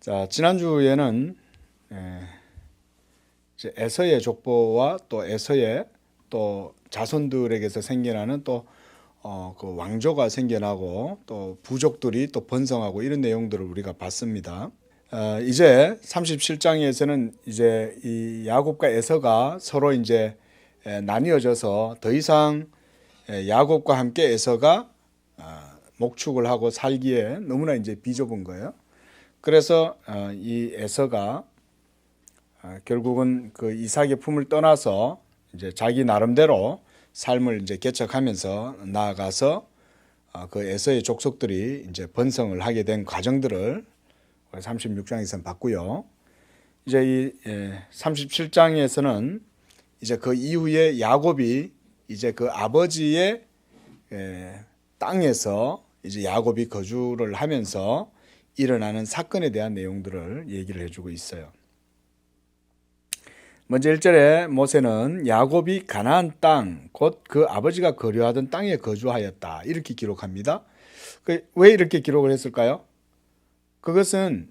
자, 지난주에는 이제 에서의 족보와 또 에서의 또 자손들에게서 생겨나는 또 그 왕조가 생겨나고 또 부족들이 또 번성하고 이런 내용들을 우리가 봤습니다. 이제 37장에서는 이제 이 야곱과 에서가 서로 이제 나뉘어져서 더 이상 야곱과 함께 에서가 목축을 하고 살기에 너무나 이제 비좁은 거예요. 그래서 이 에서가 결국은 그 이삭의 품을 떠나서 이제 자기 나름대로 삶을 이제 개척하면서 나아가서 그 에서의 족속들이 이제 번성을 하게 된 과정들을 36장에서 봤고요. 이제 이 37장에서는 이제 그 이후에 야곱이 이제 그 아버지의 땅에서 이제 야곱이 거주를 하면서 일어나는 사건에 대한 내용들을 얘기를 해주고 있어요. 먼저 1절에 모세는 야곱이 가나안 땅, 곧 그 아버지가 거류하던 땅에 거주하였다. 이렇게 기록합니다. 왜 이렇게 기록을 했을까요? 그것은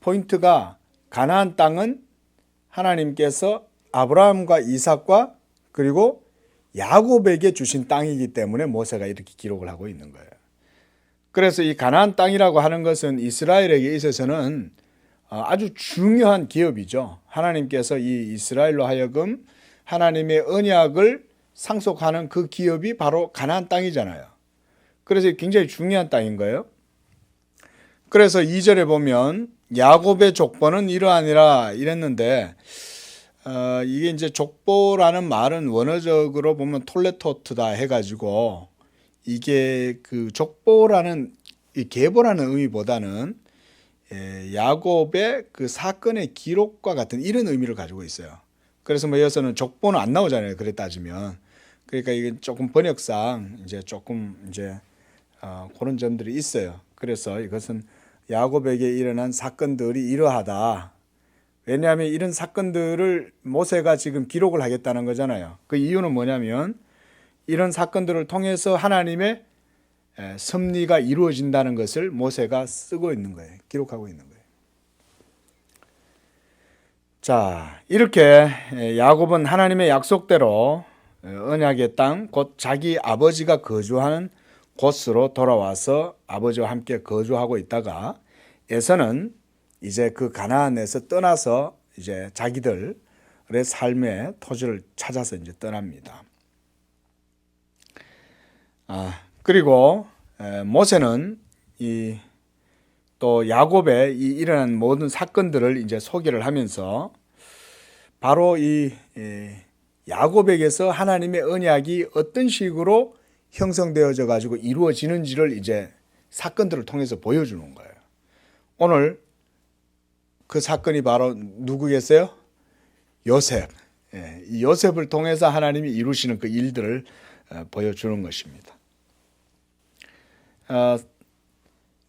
포인트가 가나안 땅은 하나님께서 아브라함과 이삭과 그리고 야곱에게 주신 땅이기 때문에 모세가 이렇게 기록을 하고 있는 거예요. 그래서 이 가나안 땅이라고 하는 것은 이스라엘에게 있어서는 아주 중요한 기업이죠. 하나님께서 이 이스라엘로 하여금 하나님의 언약을 상속하는 그 기업이 바로 가나안 땅이잖아요. 그래서 굉장히 중요한 땅인 거예요. 그래서 2절에 보면 야곱의 족보는 이러하니라 이랬는데 이게 이제 족보라는 말은 원어적으로 보면 톨레토트다 해가지고 이게 그 족보라는 이 계보라는 의미보다는 야곱의 그 사건의 기록과 같은 이런 의미를 가지고 있어요. 그래서 뭐 여기서는 족보는 안 나오잖아요. 그래 따지면. 그러니까 이게 조금 번역상 이제 조금 이제 그런 점들이 있어요. 그래서 이것은 야곱에게 일어난 사건들이 이러하다. 왜냐하면 이런 사건들을 모세가 지금 기록을 하겠다는 거잖아요. 그 이유는 뭐냐면 이런 사건들을 통해서 하나님의 섭리가 이루어진다는 것을 모세가 쓰고 있는 거예요. 기록하고 있는 거예요. 자, 이렇게 야곱은 하나님의 약속대로 언약의 땅, 곧 자기 아버지가 거주하는 곳으로 돌아와서 아버지와 함께 거주하고 있다가 에서는 이제 그 가나안에서 떠나서 이제 자기들의 삶의 토지를 찾아서 이제 떠납니다. 그리고 모세는 또 야곱의 이 일어난 모든 사건들을 이제 소개를 하면서 바로 이 야곱에게서 하나님의 언약이 어떤 식으로 형성되어져 가지고 이루어지는지를 이제 사건들을 통해서 보여주는 거예요. 오늘 그 사건이 바로 누구겠어요? 요셉. 이 요셉을 통해서 하나님이 이루시는 그 일들을 보여주는 것입니다.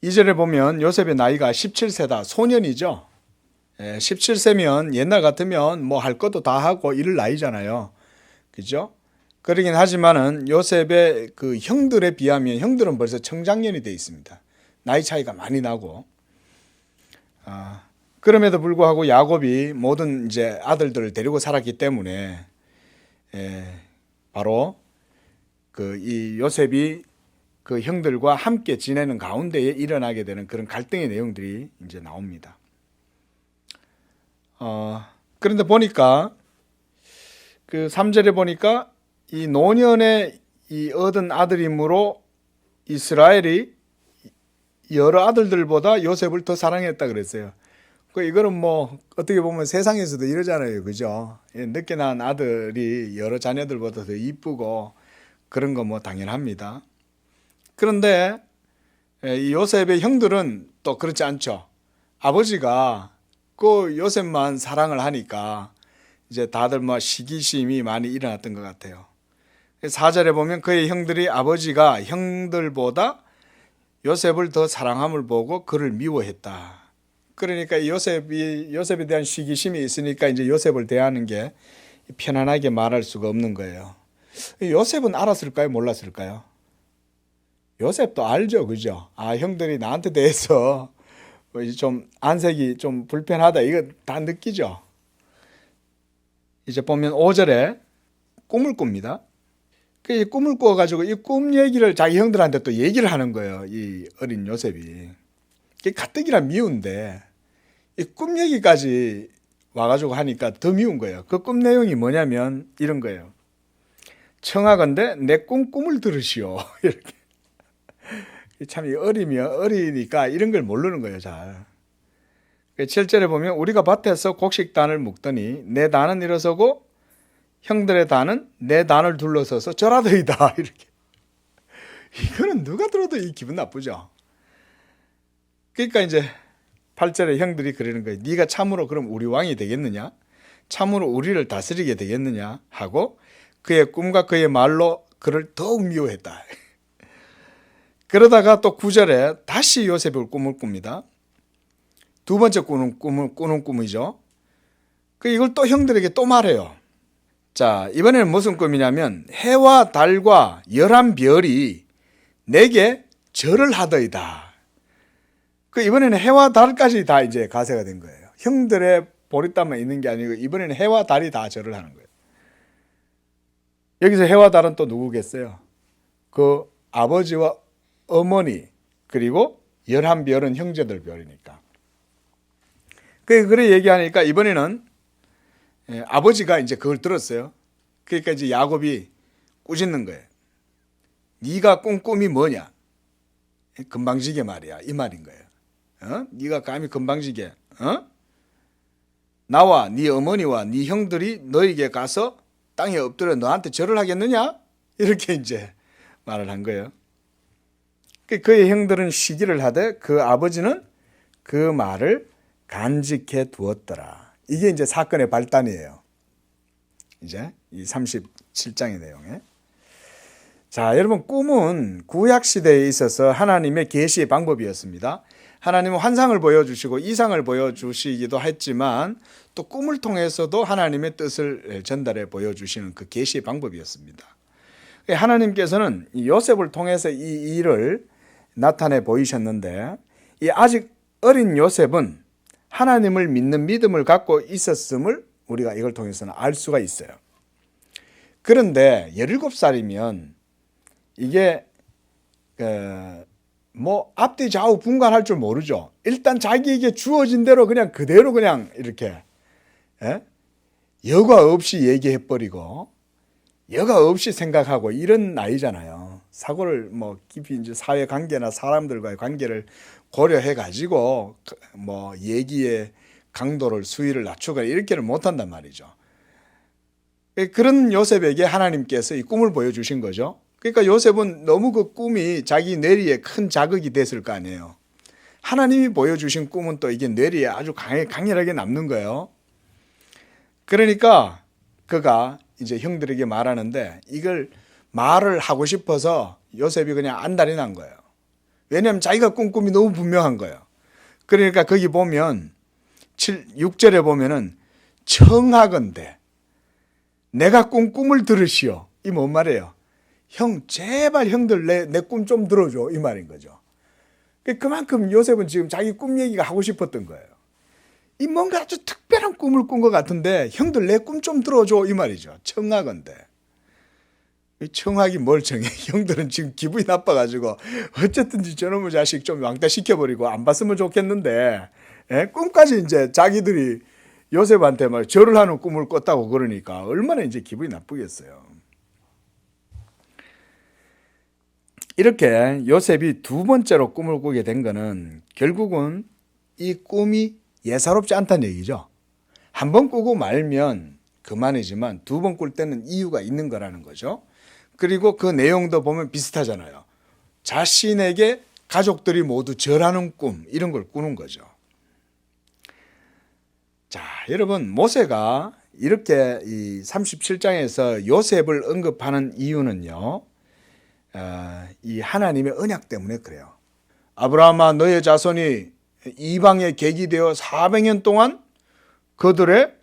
2절에 보면 요셉의 나이가 17세다. 소년이죠. 17세면 옛날 같으면 뭐 할 것도 다 하고 이럴 나이잖아요. 그죠? 그러긴 하지만은 요셉의 그 형들에 비하면 형들은 벌써 청장년이 되어 있습니다. 나이 차이가 많이 나고. 그럼에도 불구하고 야곱이 모든 이제 아들들을 데리고 살았기 때문에 바로 그 이 요셉이 그 형들과 함께 지내는 가운데에 일어나게 되는 그런 갈등의 내용들이 이제 나옵니다. 그런데 보니까 그 3절에 보니까 이 노년에 이 얻은 아들이므로 이스라엘이 여러 아들들보다 요셉을 더 사랑했다 그랬어요. 이거는 뭐 어떻게 보면 세상에서도 이러잖아요. 그죠? 늦게 낳은 아들이 여러 자녀들보다 더 이쁘고 그런 거 뭐 당연합니다. 그런데 이 요셉의 형들은 또 그렇지 않죠. 아버지가 그 요셉만 사랑을 하니까 이제 다들 뭐 시기심이 많이 일어났던 것 같아요. 4절에 보면 그의 형들이 아버지가 형들보다 요셉을 더 사랑함을 보고 그를 미워했다. 그러니까 요셉에 대한 시기심이 있으니까 이제 요셉을 대하는 게 편안하게 말할 수가 없는 거예요. 요셉은 알았을까요? 몰랐을까요? 요셉도 알죠, 그죠? 형들이 나한테 대해서 이제 좀 안색이 좀 불편하다. 이거 다 느끼죠? 이제 보면 5절에 꿈을 꿉니다. 그 꿈을 꿔가지고 이 꿈 얘기를 자기 형들한테 또 얘기를 하는 거예요. 이 어린 요셉이. 가뜩이나 미운데 이 꿈 얘기까지 와가지고 하니까 더 미운 거예요. 그 꿈 내용이 뭐냐면 이런 거예요. 청하건대 내 꿈을 들으시오. 이렇게. 참 어리니까 이런 걸 모르는 거예요, 잘. 7절에 보면 우리가 밭에서 곡식단을 묶더니 내 단은 일어서고 형들의 단은 내 단을 둘러서서 절하더이다. 이렇게. 이거는 누가 들어도 이 기분 나쁘죠. 그러니까 이제 8절에 형들이 그러는 거예요. 네가 참으로 그럼 우리 왕이 되겠느냐? 참으로 우리를 다스리게 되겠느냐? 하고 그의 꿈과 그의 말로 그를 더욱 미워했다. 그러다가 또 9절에 다시 요셉을 꿈을 꿉니다. 두 번째 꾸는 꿈이죠. 이걸 또 형들에게 또 말해요. 자, 이번에는 무슨 꿈이냐면 해와 달과 11별이 내게 절을 하더이다. 이번에는 해와 달까지 다 이제 가세가 된 거예요. 형들의 보릿담만 있는 게 아니고 이번에는 해와 달이 다 절을 하는 거예요. 여기서 해와 달은 또 누구겠어요? 그 아버지와 어머니 그리고 11별은 형제들 별이니까. 그래 얘기하니까 이번에는 아버지가 이제 그걸 들었어요. 그러니까 이제 야곱이 꾸짖는 거예요. 네가 꾼 꿈이 뭐냐? 금방지게 말이야. 이 말인 거예요. 네가 감히 금방지게 나와 네 어머니와 네 형들이 너에게 가서 땅에 엎드려 너한테 절을 하겠느냐? 이렇게 이제 말을 한 거예요. 그의 형들은 시기를 하되 그 아버지는 그 말을 간직해 두었더라. 이게 이제 사건의 발단이에요. 이제 이 37장의 내용에. 자, 여러분 꿈은 구약 시대에 있어서 하나님의 계시의 방법이었습니다. 하나님은 환상을 보여주시고 이상을 보여주시기도 했지만 또 꿈을 통해서도 하나님의 뜻을 전달해 보여주시는 그 계시의 방법이었습니다. 하나님께서는 요셉을 통해서 이 일을 나타내 보이셨는데 이 아직 어린 요셉은 하나님을 믿는 믿음을 갖고 있었음을 우리가 이걸 통해서는 알 수가 있어요. 그런데 17살이면 이게 뭐 앞뒤 좌우 분간할 줄 모르죠. 일단 자기에게 주어진 대로 그냥 그대로 그냥 이렇게 여과 없이 얘기해 버리고 여과 없이 생각하고 이런 나이잖아요. 사고를 뭐 깊이 이제 사회 관계나 사람들과의 관계를 고려해 가지고 뭐 얘기의 강도를 수위를 낮추거나 이렇게는 못한단 말이죠. 그런 요셉에게 하나님께서 이 꿈을 보여주신 거죠. 그러니까 요셉은 너무 그 꿈이 자기 뇌리에 큰 자극이 됐을 거 아니에요. 하나님이 보여주신 꿈은 또 이게 뇌리에 아주 강렬하게 남는 거예요. 그러니까 그가 이제 형들에게 말하는데 이걸 말을 하고 싶어서 요셉이 그냥 안달이 난 거예요. 왜냐하면 자기가 꾼 꿈이 너무 분명한 거예요. 그러니까 거기 보면 6절에 보면은 청하건대 내가 꾼 꿈을 들으시오. 이 뭔 말이에요? 형 제발 형들 내 꿈 좀 들어줘 이 말인 거죠. 그만큼 요셉은 지금 자기 꿈 얘기가 하고 싶었던 거예요. 이 뭔가 아주 특별한 꿈을 꾼 것 같은데 형들 내 꿈 좀 들어줘 이 말이죠. 청하건대. 청하기 뭘 청해. 형들은 지금 기분이 나빠가지고 어쨌든지 저놈의 자식 좀 왕따시켜버리고 안 봤으면 좋겠는데 꿈까지 이제 자기들이 요셉한테 막 절을 하는 꿈을 꿨다고 그러니까 얼마나 이제 기분이 나쁘겠어요. 이렇게 요셉이 두 번째로 꿈을 꾸게 된 거는 결국은 이 꿈이 예사롭지 않다는 얘기죠. 한 번 꾸고 말면 그만이지만 두 번 꿀 때는 이유가 있는 거라는 거죠. 그리고 그 내용도 보면 비슷하잖아요. 자신에게 가족들이 모두 절하는 꿈 이런 걸 꾸는 거죠. 자, 여러분 모세가 이렇게 이 37장에서 요셉을 언급하는 이유는요. 이 하나님의 언약 때문에 그래요. 아브라함아 너의 자손이 이방의 객이 되어 400년 동안 그들의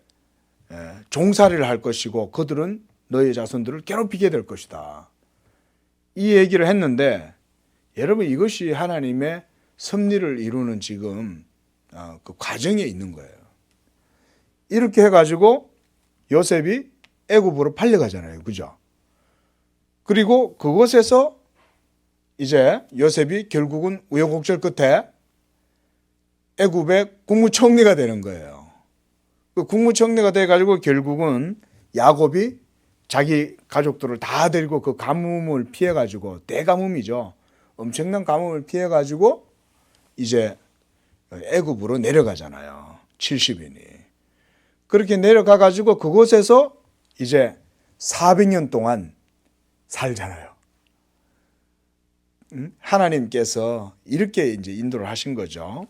종살이를 할 것이고 그들은 너의 자손들을 괴롭히게 될 것이다. 이 얘기를 했는데 여러분 이것이 하나님의 섭리를 이루는 지금 그 과정에 있는 거예요. 이렇게 해가지고 요셉이 애굽으로 팔려가잖아요. 그죠? 그리고 그곳에서 이제 요셉이 결국은 우여곡절 끝에 애굽의 국무총리가 되는 거예요. 그 국무총리가 돼가지고 결국은 야곱이 자기 가족들을 다 데리고 그 가뭄을 피해가지고, 대가뭄이죠. 엄청난 가뭄을 피해가지고 이제 애굽으로 내려가잖아요. 70인이. 그렇게 내려가가지고 그곳에서 이제 400년 동안 살잖아요. 하나님께서 이렇게 이제 인도를 하신 거죠.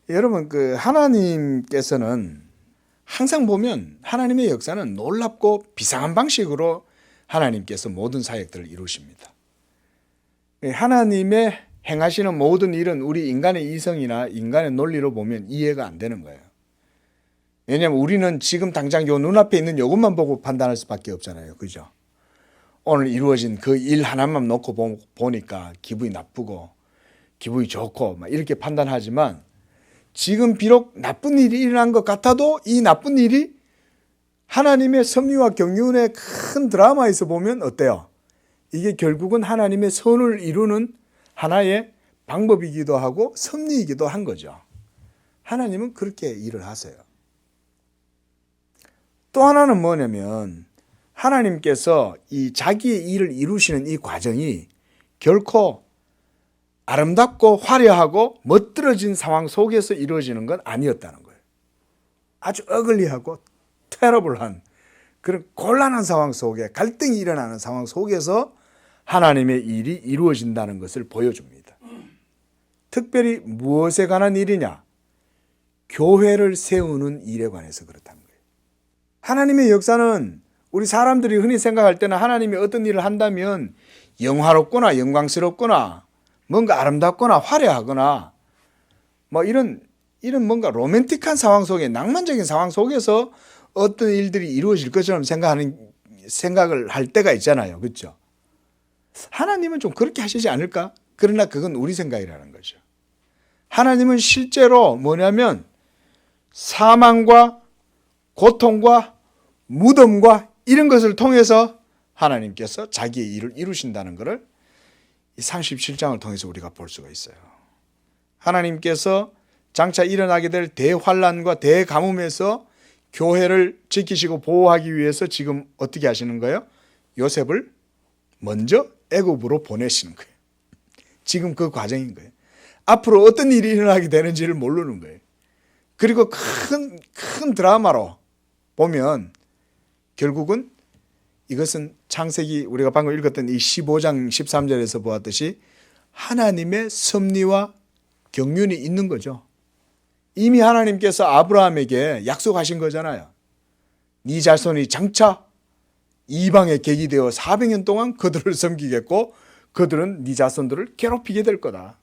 여러분, 그 하나님께서는 항상 보면 하나님의 역사는 놀랍고 비상한 방식으로 하나님께서 모든 사역들을 이루십니다. 하나님의 행하시는 모든 일은 우리 인간의 이성이나 인간의 논리로 보면 이해가 안 되는 거예요. 왜냐하면 우리는 지금 당장 요 눈앞에 있는 요것만 보고 판단할 수밖에 없잖아요. 그죠? 오늘 이루어진 그 일 하나만 놓고 보니까 기분이 나쁘고 기분이 좋고 막 이렇게 판단하지만, 지금 비록 나쁜 일이 일어난 것 같아도 이 나쁜 일이 하나님의 섭리와 경륜의 큰 드라마에서 보면 어때요? 이게 결국은 하나님의 선을 이루는 하나의 방법이기도 하고 섭리이기도 한 거죠. 하나님은 그렇게 일을 하세요. 또 하나는 뭐냐면, 하나님께서 이 자기의 일을 이루시는 이 과정이 결코 아름답고 화려하고 멋들어진 상황 속에서 이루어지는 건 아니었다는 거예요. 아주 어글리하고 테러블한 그런 곤란한 상황 속에, 갈등이 일어나는 상황 속에서 하나님의 일이 이루어진다는 것을 보여줍니다. 특별히 무엇에 관한 일이냐? 교회를 세우는 일에 관해서 그렇다는 거예요. 하나님의 역사는 우리 사람들이 흔히 생각할 때는 하나님이 어떤 일을 한다면 영화롭거나 영광스럽거나 뭔가 아름답거나 화려하거나 뭐 이런 뭔가 로맨틱한 상황 속에, 낭만적인 상황 속에서 어떤 일들이 이루어질 것처럼 생각을 할 때가 있잖아요. 그렇죠? 하나님은 좀 그렇게 하시지 않을까? 그러나 그건 우리 생각이라는 거죠. 하나님은 실제로 뭐냐면 사망과 고통과 무덤과 이런 것을 통해서 하나님께서 자기의 일을 이루신다는 것을 이 37장을 통해서 우리가 볼 수가 있어요. 하나님께서 장차 일어나게 될 대환란과 대가뭄에서 교회를 지키시고 보호하기 위해서 지금 어떻게 하시는 거예요? 요셉을 먼저 애굽으로 보내시는 거예요. 지금 그 과정인 거예요. 앞으로 어떤 일이 일어나게 되는지를 모르는 거예요. 그리고 큰 드라마로 보면 결국은 이것은 창세기 우리가 방금 읽었던 이 15장 13절에서 보았듯이 하나님의 섭리와 경륜이 있는 거죠. 이미 하나님께서 아브라함에게 약속하신 거잖아요. 네 자손이 장차 이방의 객이 되어 400년 동안 그들을 섬기겠고 그들은 네 자손들을 괴롭히게 될 거다.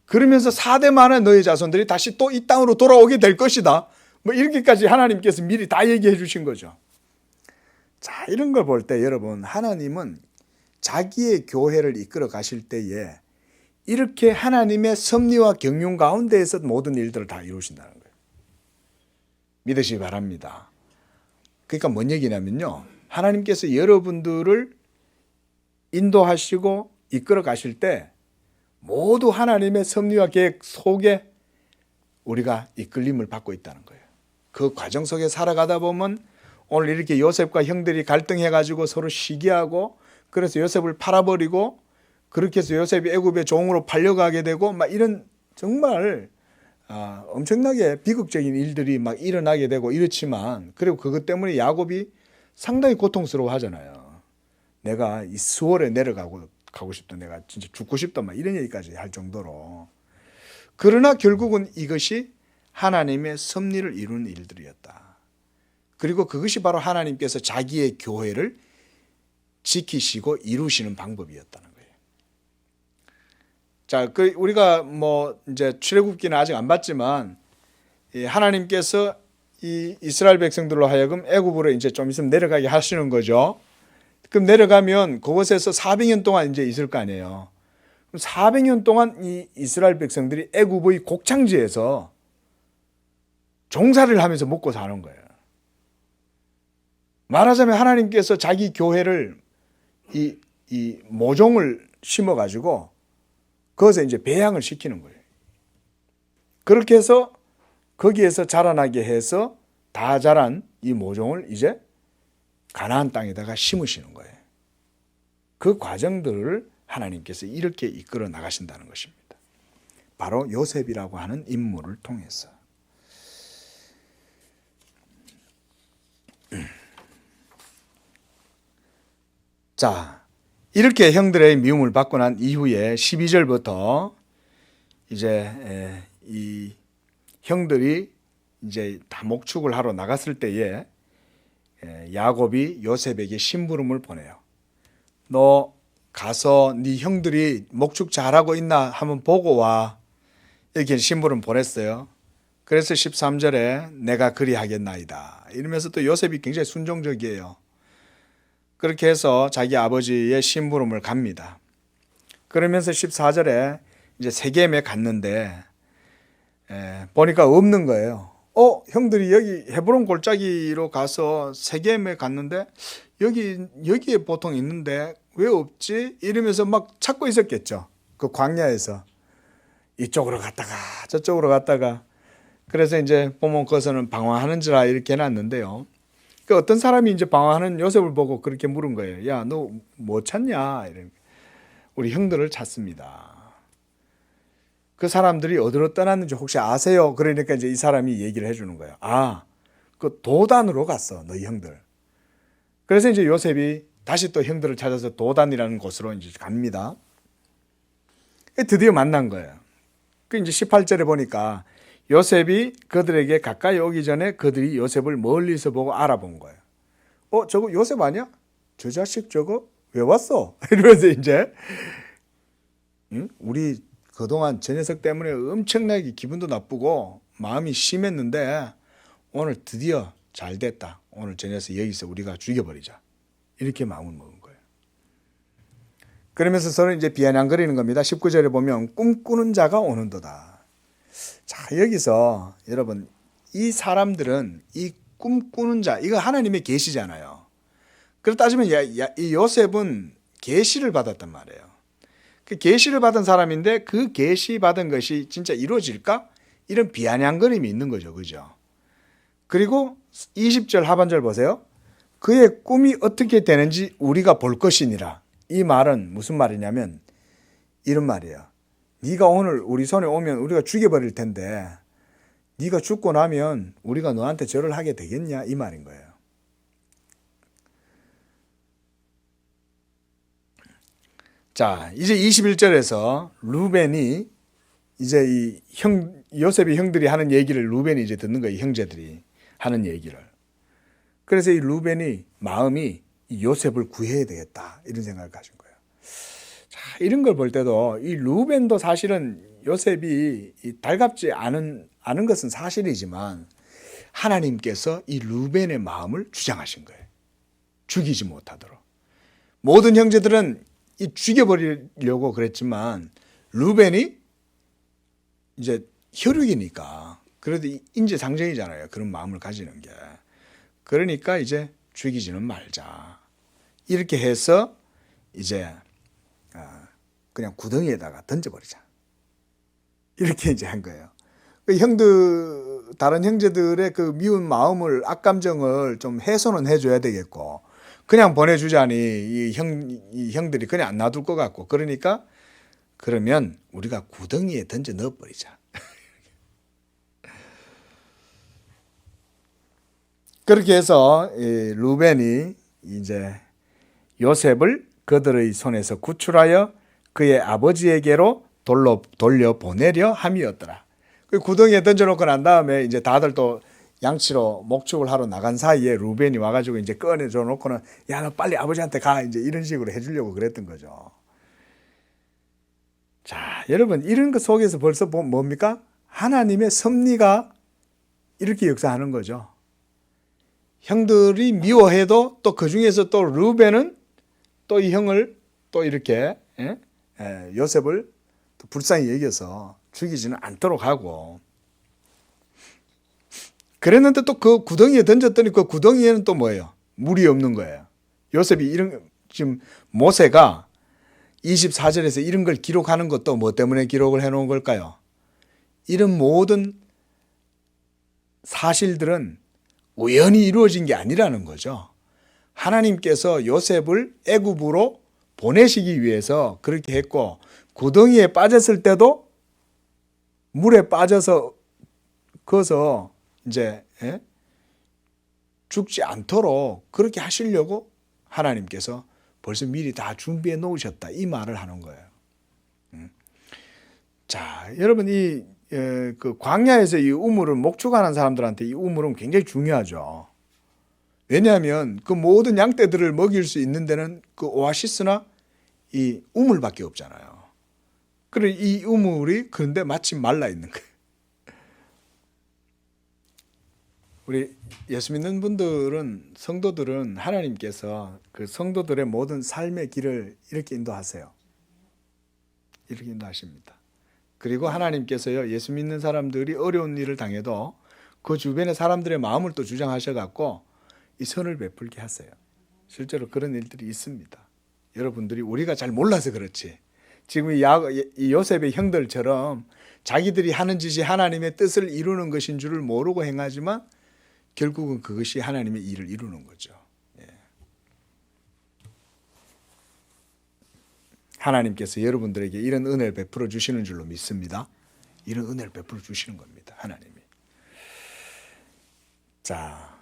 그러면서 4대 만에 너의 자손들이 다시 또 이 땅으로 돌아오게 될 것이다. 뭐 이렇게까지 하나님께서 미리 다 얘기해 주신 거죠. 자, 이런 걸 볼 때 여러분, 하나님은 자기의 교회를 이끌어 가실 때에 이렇게 하나님의 섭리와 경륜 가운데에서 모든 일들을 다 이루신다는 거예요. 믿으시기 바랍니다. 그러니까 뭔 얘기냐면요, 하나님께서 여러분들을 인도하시고 이끌어 가실 때 모두 하나님의 섭리와 계획 속에 우리가 이끌림을 받고 있다는 거예요. 그 과정 속에 살아가다 보면 오늘 이렇게 요셉과 형들이 갈등해가지고 서로 시기하고, 그래서 요셉을 팔아버리고, 그렇게 해서 요셉이 애굽의 종으로 팔려가게 되고 막 이런 정말 엄청나게 비극적인 일들이 막 일어나게 되고 이렇지만, 그리고 그것 때문에 야곱이 상당히 고통스러워 하잖아요. 내가 이 수월에 내려가고 싶다, 내가 진짜 죽고 싶다, 막 이런 얘기까지 할 정도로. 그러나 결국은 이것이 하나님의 섭리를 이루는 일들이었다. 그리고 그것이 바로 하나님께서 자기의 교회를 지키시고 이루시는 방법이었다는 거예요. 자, 우리가 뭐 이제 출애굽기는 아직 안 봤지만 하나님께서 이 이스라엘 백성들로 하여금 애굽으로 이제 좀 있으면 내려가게 하시는 거죠. 그럼 내려가면 그곳에서 400년 동안 이제 있을 거 아니에요. 400년 동안 이 이스라엘 백성들이 애굽의 곡창지에서 종살이를 하면서 먹고 사는 거예요. 말하자면 하나님께서 자기 교회를 이 모종을 심어가지고 그것에 이제 배양을 시키는 거예요. 그렇게 해서 거기에서 자라나게 해서 다 자란 이 모종을 이제 가나안 땅에다가 심으시는 거예요. 그 과정들을 하나님께서 이렇게 이끌어 나가신다는 것입니다. 바로 요셉이라고 하는 인물을 통해서. 자, 이렇게 형들의 미움을 받고 난 이후에 12절부터 이제 이 형들이 이제 다 목축을 하러 나갔을 때에 야곱이 요셉에게 심부름을 보내요. 너 가서 네 형들이 목축 잘하고 있나 한번 보고 와. 이렇게 심부름 보냈어요. 그래서 13절에 내가 그리하겠나이다. 이러면서 또 요셉이 굉장히 순종적이에요. 그렇게 해서 자기 아버지의 심부름을 갑니다. 그러면서 14절에 이제 세겜에 갔는데 보니까 없는 거예요. 형들이 여기 헤브론 골짜기로 가서 세겜에 갔는데 여기에 보통 있는데 왜 없지? 이러면서 막 찾고 있었겠죠. 그 광야에서 이쪽으로 갔다가 저쪽으로 갔다가. 그래서 이제 보면 그것은 방황하는지라 이렇게 해놨는데요. 그 어떤 사람이 이제 방황하는 요셉을 보고 그렇게 물은 거예요. 야, 너 뭐 찾냐? 이런. 우리 형들을 찾습니다. 그 사람들이 어디로 떠났는지 혹시 아세요? 그러니까 이제 이 사람이 얘기를 해주는 거예요. 그 도단으로 갔어, 너희 형들. 그래서 이제 요셉이 다시 또 형들을 찾아서 도단이라는 곳으로 이제 갑니다. 드디어 만난 거예요. 그 이제 18절에 보니까 요셉이 그들에게 가까이 오기 전에 그들이 요셉을 멀리서 보고 알아본 거예요. 저거 요셉 아니야? 저 자식 저거 왜 왔어? 이러면서 이제 우리 그동안 저 녀석 때문에 엄청나게 기분도 나쁘고 마음이 심했는데 오늘 드디어 잘 됐다. 오늘 저 녀석 여기서 우리가 죽여버리자. 이렇게 마음을 먹은 거예요. 그러면서 서로 이제 비아냥거리는 겁니다. 19절에 보면 꿈꾸는 자가 오는도다. 자, 여기서 여러분 이 사람들은 이 꿈꾸는 자, 이거 하나님의 계시잖아요. 그렇다 따지면 이 요셉은 계시를 받았단 말이에요. 그 계시를 받은 사람인데 그 계시 받은 것이 진짜 이루어질까? 이런 비아냥거림이 있는 거죠. 그죠? 그리고 20절 하반절 보세요. 그의 꿈이 어떻게 되는지 우리가 볼 것이니라. 이 말은 무슨 말이냐면 이런 말이에요. 네가 오늘 우리 손에 오면 우리가 죽여버릴 텐데 네가 죽고 나면 우리가 너한테 절을 하게 되겠냐? 이 말인 거예요. 자, 이제 21절에서 루벤이 이제 이 요셉의 형들이 하는 얘기를 루벤이 이제 듣는 거예요. 형제들이 하는 얘기를. 그래서 이 루벤이 마음이 이 요셉을 구해야 되겠다. 이런 생각을 가진 거예요. 자, 이런 걸 볼 때도 이 루벤도 사실은 요셉이 달갑지 않은 것은 사실이지만 하나님께서 이 루벤의 마음을 주장하신 거예요. 죽이지 못하도록. 모든 형제들은 죽여버리려고 그랬지만 루벤이 이제 혈육이니까 그래도 인지상정이잖아요. 그런 마음을 가지는 게. 그러니까 이제 죽이지는 말자. 이렇게 해서 이제 그냥 구덩이에다가 던져버리자. 이렇게 이제 한 거예요. 다른 형제들의 그 미운 마음을, 악감정을 좀 해소는 해줘야 되겠고, 그냥 보내주자니 이 형들이 그냥 안 놔둘 것 같고, 그러면 우리가 구덩이에 던져 넣어버리자. 그렇게 해서 루벤이 이제 요셉을 그들의 손에서 구출하여 그의 아버지에게로 돌려보내려 함이었더라. 그 구덩이에 던져놓고 난 다음에 이제 다들 또 양치로 목축을 하러 나간 사이에 루벤이 와가지고 이제 꺼내줘 놓고는 야, 너 빨리 아버지한테 가. 이제 이런 식으로 해주려고 그랬던 거죠. 자, 여러분, 이런 것 속에서 벌써 뭡니까? 하나님의 섭리가 이렇게 역사하는 거죠. 형들이 미워해도 또 그 중에서 또 루벤은 또 이 형을 또 이렇게 요셉을 또 불쌍히 여겨서 죽이지는 않도록 하고, 그랬는데 또 그 구덩이에 던졌더니 그 구덩이에는 또 뭐예요? 물이 없는 거예요. 요셉이 지금 모세가 24절에서 이런 걸 기록하는 것도 뭐 때문에 기록을 해놓은 걸까요? 이런 모든 사실들은 우연히 이루어진 게 아니라는 거죠. 하나님께서 요셉을 애굽으로 보내시기 위해서 그렇게 했고, 구덩이에 빠졌을 때도 물에 빠져서 거기서 이제 죽지 않도록 그렇게 하시려고 하나님께서 벌써 미리 다 준비해 놓으셨다, 이 말을 하는 거예요. 자, 여러분, 그 광야에서 이 우물을 목축하는 사람들한테 이 우물은 굉장히 중요하죠. 왜냐하면 그 모든 양떼들을 먹일 수 있는 데는 그 오아시스나 이 우물밖에 없잖아요. 그래, 이 우물이 그런데 마침 말라 있는 거예요. 우리 예수 믿는 분들은, 성도들은 하나님께서 그 성도들의 모든 삶의 길을 이렇게 인도하세요. 이렇게 인도하십니다. 그리고 하나님께서요, 예수 믿는 사람들이 어려운 일을 당해도 그 주변의 사람들의 마음을 또 주장하셔갖고 이 선을 베풀게 하세요. 실제로 그런 일들이 있습니다. 여러분들이 우리가 잘 몰라서 그렇지, 지금 이 요셉의 형들처럼 자기들이 하는 짓이 하나님의 뜻을 이루는 것인 줄을 모르고 행하지만 결국은 그것이 하나님의 일을 이루는 거죠. 하나님께서 여러분들에게 이런 은혜를 베풀어 주시는 줄로 믿습니다. 이런 은혜를 베풀어 주시는 겁니다, 하나님이. 자,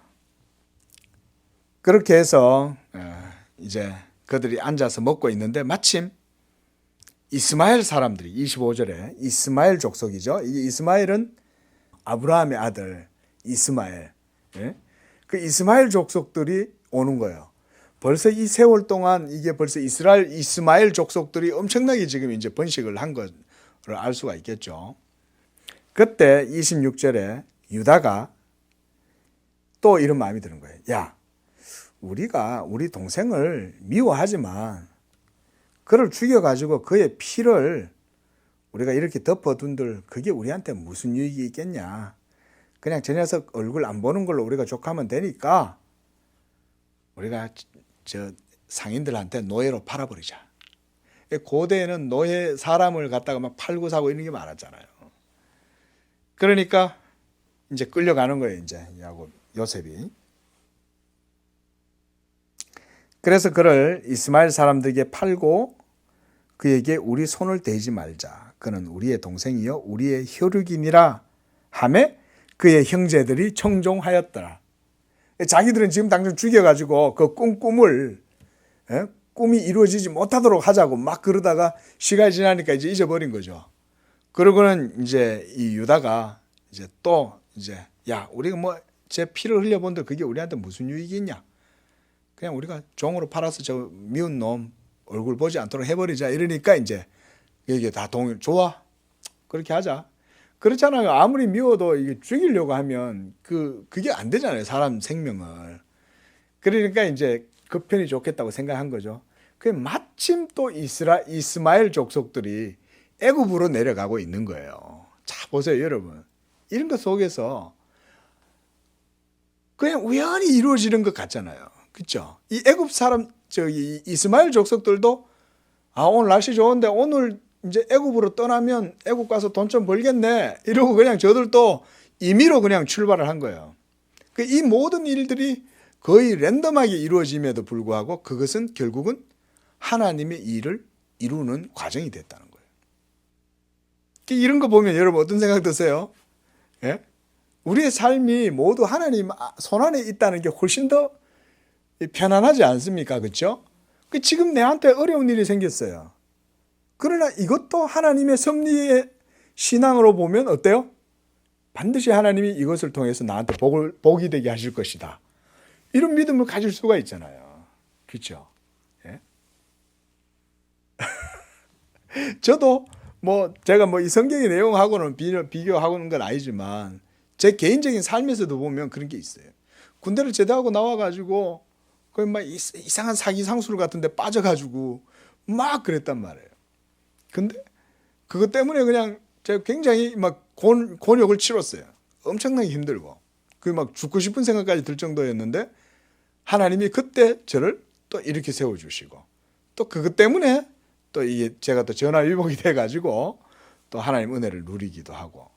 그렇게 해서 이제 그들이 앉아서 먹고 있는데 마침 이스마엘 사람들이, 25절에 이스마엘 족속이죠. 이 이스마엘은 아브라함의 아들 이스마엘. 그 이스마엘 족속들이 오는 거예요. 벌써 이 세월 동안 이게 벌써 이스마엘 족속들이 엄청나게 지금 이제 번식을 한 것을 알 수가 있겠죠. 그때 26절에 유다가 또 이런 마음이 드는 거예요. 야, 우리가 우리 동생을 미워하지만 그를 죽여가지고 그의 피를 우리가 이렇게 덮어둔들 그게 우리한테 무슨 유익이 있겠냐. 그냥 저 녀석 얼굴 안 보는 걸로 우리가 족하면 되니까 우리가 저 상인들한테 노예로 팔아버리자. 고대에는 노예 사람을 갖다가 막 팔고 사고 이런 게 많았잖아요. 그러니까 이제 끌려가는 거예요, 이제 요셉이. 그래서 그를 이스마엘 사람들에게 팔고 그에게 우리 손을 대지 말자. 그는 우리의 동생이요 우리의 혈육이니라 하매 그의 형제들이 청종하였더라. 자기들은 지금 당장 죽여가지고 그 꿈을 꿈이 이루어지지 못하도록 하자고 막 그러다가 시간이 지나니까 이제 잊어버린 거죠. 그러고는 이제 이 유다가 이제 또 이제 야, 우리가 뭐 제 피를 흘려본들 그게 우리한테 무슨 유익이 있냐. 그냥 우리가 종으로 팔아서 저 미운 놈 얼굴 보지 않도록 해버리자. 이러니까 이제 이게 다 좋아. 그렇게 하자. 그렇잖아요. 아무리 미워도 이게 죽이려고 하면 그게 안 되잖아요, 사람 생명을. 그러니까 이제 그 편이 좋겠다고 생각한 거죠. 그 마침 또 이스마엘 족속들이 애굽으로 내려가고 있는 거예요. 자, 보세요, 여러분. 이런 것 속에서 그냥 우연히 이루어지는 것 같잖아요. 그렇죠? 이 애굽 사람, 이스마엘 족속들도 오늘 날씨 좋은데 오늘 이제 애굽으로 떠나면 애굽 가서 돈 좀 벌겠네 이러고 그냥 저들도 임의로 그냥 출발을 한 거예요. 이 모든 일들이 거의 랜덤하게 이루어짐에도 불구하고 그것은 결국은 하나님의 일을 이루는 과정이 됐다는 거예요. 이런 거 보면 여러분 어떤 생각 드세요? 예? 우리의 삶이 모두 하나님 손안에 있다는 게 훨씬 더 편안하지 않습니까? 그렇죠? 지금 내한테 어려운 일이 생겼어요. 그러나 이것도 하나님의 섭리의 신앙으로 보면 어때요? 반드시 하나님이 이것을 통해서 나한테 복이 되게 하실 것이다. 이런 믿음을 가질 수가 있잖아요. 그렇죠? 예? 저도 제가 이 성경의 내용하고는 비교하고는 건 아니지만 제 개인적인 삶에서도 보면 그런 게 있어요. 군대를 제대하고 나와가지고 거의 막 이상한 사기 상술 같은 데 빠져가지고 막 그랬단 말이에요. 근데 그것 때문에 그냥 제가 굉장히 막 곤욕을 치렀어요. 엄청나게 힘들고. 그 막 죽고 싶은 생각까지 들 정도였는데 하나님이 그때 저를 또 이렇게 세워주시고 또 그것 때문에 또 이게 제가 또 전화위복이 돼가지고 또 하나님 은혜를 누리기도 하고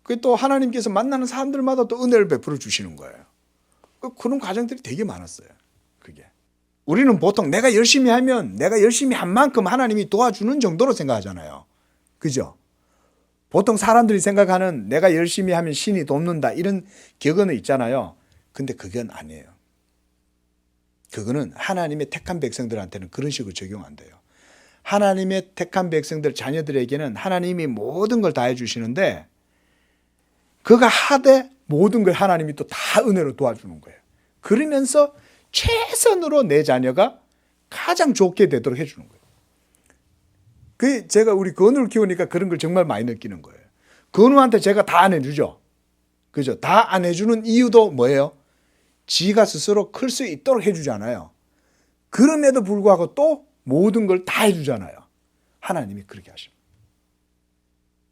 그 또 하나님께서 만나는 사람들마다 또 은혜를 베풀어 주시는 거예요. 그런 과정들이 되게 많았어요. 그게. 우리는 보통 내가 열심히 하면 내가 열심히 한 만큼 하나님이 도와주는 정도로 생각하잖아요. 그죠? 보통 사람들이 생각하는 내가 열심히 하면 신이 돕는다 이런 격언은 있잖아요. 근데 그건 아니에요. 그거는 하나님의 택한 백성들한테는 그런 식으로 적용 안 돼요. 하나님의 택한 백성들 자녀들에게는 하나님이 모든 걸 다 해주시는데 그가 하되 모든 걸 하나님이 또 다 은혜로 도와주는 거예요. 그러면서 최선으로 내 자녀가 가장 좋게 되도록 해주는 거예요. 그 제가 우리 건우를 키우니까 그런 걸 정말 많이 느끼는 거예요. 건우한테 제가 다 안 해주죠. 그죠? 다 안 해주는 이유도 뭐예요? 지가 스스로 클 수 있도록 해주잖아요. 그럼에도 불구하고 또 모든 걸 다 해주잖아요. 하나님이 그렇게 하십니다.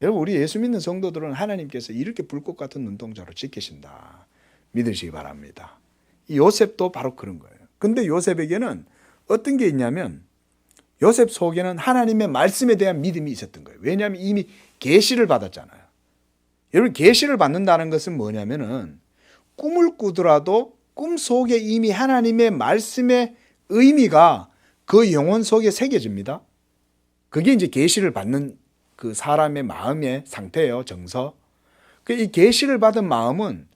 여러분 우리 예수 믿는 성도들은 하나님께서 이렇게 불꽃 같은 눈동자로 지키신다. 믿으시기 바랍니다. 이 요셉도 바로 그런 거예요. 근데 요셉에게는 어떤 게 있냐면 요셉 속에는 하나님의 말씀에 대한 믿음이 있었던 거예요. 왜냐하면 이미 계시를 받았잖아요. 여러분 계시를 받는다는 것은 뭐냐면은 꿈을 꾸더라도 꿈 속에 이미 하나님의 말씀의 의미가 그 영혼 속에 새겨집니다. 그게 이제 계시를 받는 그 사람의 마음의 상태예요. 정서. 이 계시를 받은 마음은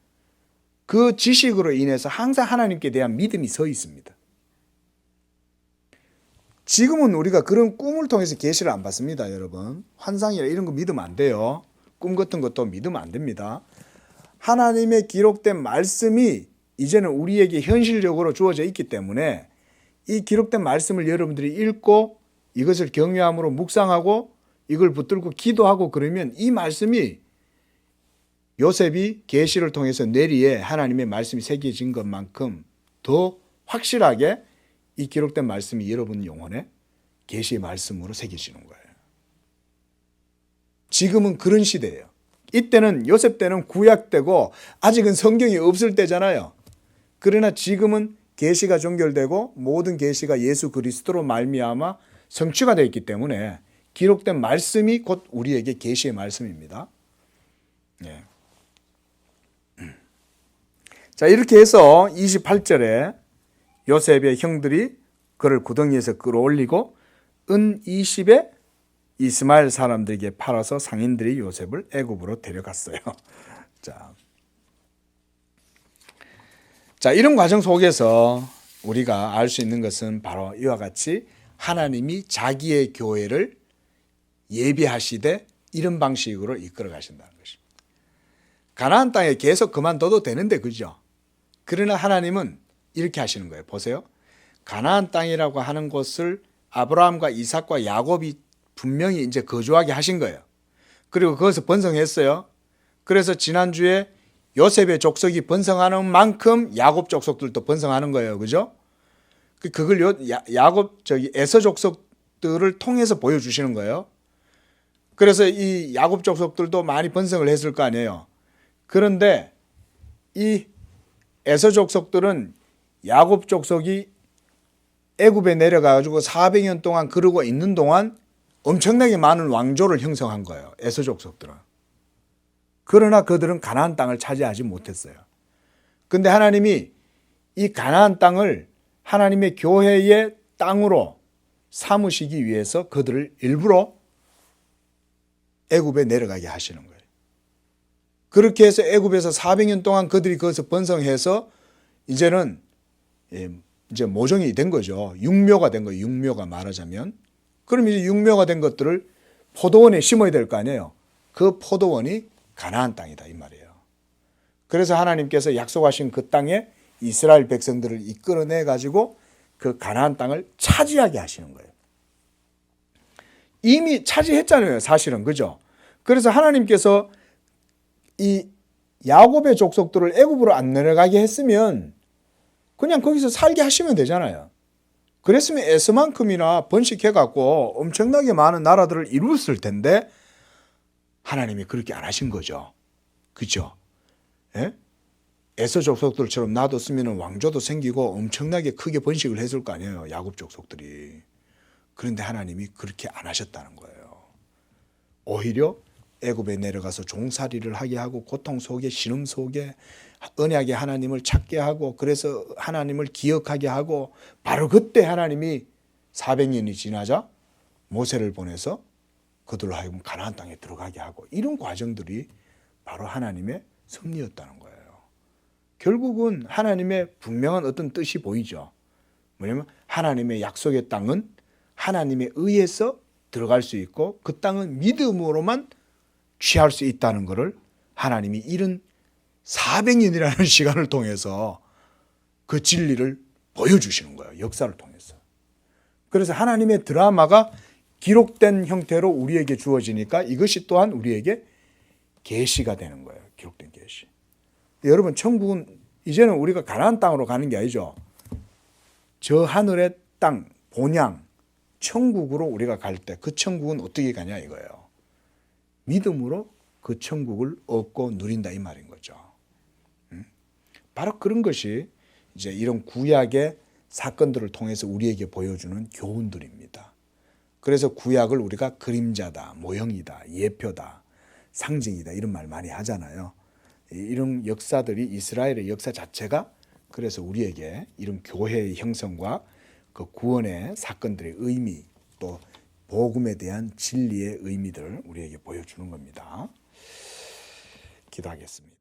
그 지식으로 인해서 항상 하나님께 대한 믿음이 서 있습니다. 지금은 우리가 그런 꿈을 통해서 계시를 안 받습니다, 여러분. 환상이나 이런 거 믿으면 안 돼요. 꿈 같은 것도 믿으면 안 됩니다. 하나님의 기록된 말씀이 이제는 우리에게 현실적으로 주어져 있기 때문에 이 기록된 말씀을 여러분들이 읽고 이것을 경외함으로 묵상하고 이걸 붙들고 기도하고 그러면 이 말씀이 요셉이 계시를 통해서 뇌리에 하나님의 말씀이 새겨진 것만큼 더 확실하게 이 기록된 말씀이 여러분 영혼에 계시의 말씀으로 새겨지는 거예요. 지금은 그런 시대예요. 이때는 요셉 때는 구약 때고 아직은 성경이 없을 때잖아요. 그러나 지금은 계시가 종결되고 모든 계시가 예수 그리스도로 말미암아 성취가 되어 있기 때문에 기록된 말씀이 곧 우리에게 계시의 말씀입니다. 네. 자, 이렇게 해서 28절에 요셉의 형들이 그를 구덩이에서 끌어올리고 은 20에 이스마엘 사람들에게 팔아서 상인들이 요셉을 애굽으로 데려갔어요. 자, 이런 과정 속에서 우리가 알 수 있는 것은 바로 이와 같이 하나님이 자기의 교회를 예비하시되 이런 방식으로 이끌어 가신다는 것입니다. 가나안 땅에 계속 그만둬도 되는데 그죠? 그러나 하나님은 이렇게 하시는 거예요. 보세요. 가나안 땅이라고 하는 곳을 아브라함과 이삭과 야곱이 분명히 이제 거주하게 하신 거예요. 그리고 거기서 번성했어요. 그래서 지난주에 요셉의 족속이 번성하는 만큼 야곱 족속들도 번성하는 거예요. 그죠? 그걸 에서 족속들을 통해서 보여주시는 거예요. 그래서 이 야곱 족속들도 많이 번성을 했을 거 아니에요. 그런데 이 에서 족속들은 야곱 족속이 애굽에 내려가가지고 400년 동안 그러고 있는 동안 엄청나게 많은 왕조를 형성한 거예요. 에서 족속들은. 그러나 그들은 가나안 땅을 차지하지 못했어요. 근데 하나님이 이 가나안 땅을 하나님의 교회의 땅으로 삼으시기 위해서 그들을 일부러 애굽에 내려가게 하시는 거예요. 그렇게 해서 애굽에서 400년 동안 그들이 거기서 번성해서 이제는 이제 모종이 된 거죠. 육묘가 된 거예요. 육묘가 말하자면. 그럼 이제 육묘가 된 것들을 포도원에 심어야 될 거 아니에요. 그 포도원이 가나안 땅이다 이 말이에요. 그래서 하나님께서 약속하신 그 땅에 이스라엘 백성들을 이끌어내 가지고 그 가나안 땅을 차지하게 하시는 거예요. 이미 차지했잖아요, 사실은. 그죠? 그래서 하나님께서 이 야곱의 족속들을 애굽으로 안 내려가게 했으면 그냥 거기서 살게 하시면 되잖아요. 그랬으면 에서만큼이나 번식해갖고 엄청나게 많은 나라들을 이루었을 텐데 하나님이 그렇게 안 하신 거죠. 그죠? 예? 에서 족속들처럼 놔뒀으면 왕조도 생기고 엄청나게 크게 번식을 했을 거 아니에요. 야곱 족속들이. 그런데 하나님이 그렇게 안 하셨다는 거예요. 오히려 애굽에 내려가서 종살이를 하게 하고 고통 속에 신음 속에 언약의 하나님을 찾게 하고 그래서 하나님을 기억하게 하고 바로 그때 하나님이 400년이 지나자 모세를 보내서 그들로 하여금 가나안 땅에 들어가게 하고 이런 과정들이 바로 하나님의 섭리였다는 거예요. 결국은 하나님의 분명한 어떤 뜻이 보이죠. 뭐냐면 하나님의 약속의 땅은 하나님에 의해서 들어갈 수 있고 그 땅은 믿음으로만 취할 수 있다는 것을 하나님이 이런 400년이라는 시간을 통해서 그 진리를 보여주시는 거예요. 역사를 통해서. 그래서 하나님의 드라마가 기록된 형태로 우리에게 주어지니까 이것이 또한 우리에게 계시가 되는 거예요. 기록된 계시. 여러분 천국은 이제는 우리가 가나안 땅으로 가는 게 아니죠. 저 하늘의 땅, 본향, 천국으로 우리가 갈 때 그 천국은 어떻게 가냐 이거예요. 믿음으로 그 천국을 얻고 누린다 이 말인 거죠. 바로 그런 것이 이제 이런 구약의 사건들을 통해서 우리에게 보여주는 교훈들입니다. 그래서 구약을 우리가 그림자다, 모형이다, 예표다, 상징이다 이런 말 많이 하잖아요. 이런 역사들이 이스라엘의 역사 자체가 그래서 우리에게 이런 교회의 형성과 그 구원의 사건들의 의미 또 복음에 대한 진리의 의미들 우리에게 보여주는 겁니다. 기도하겠습니다.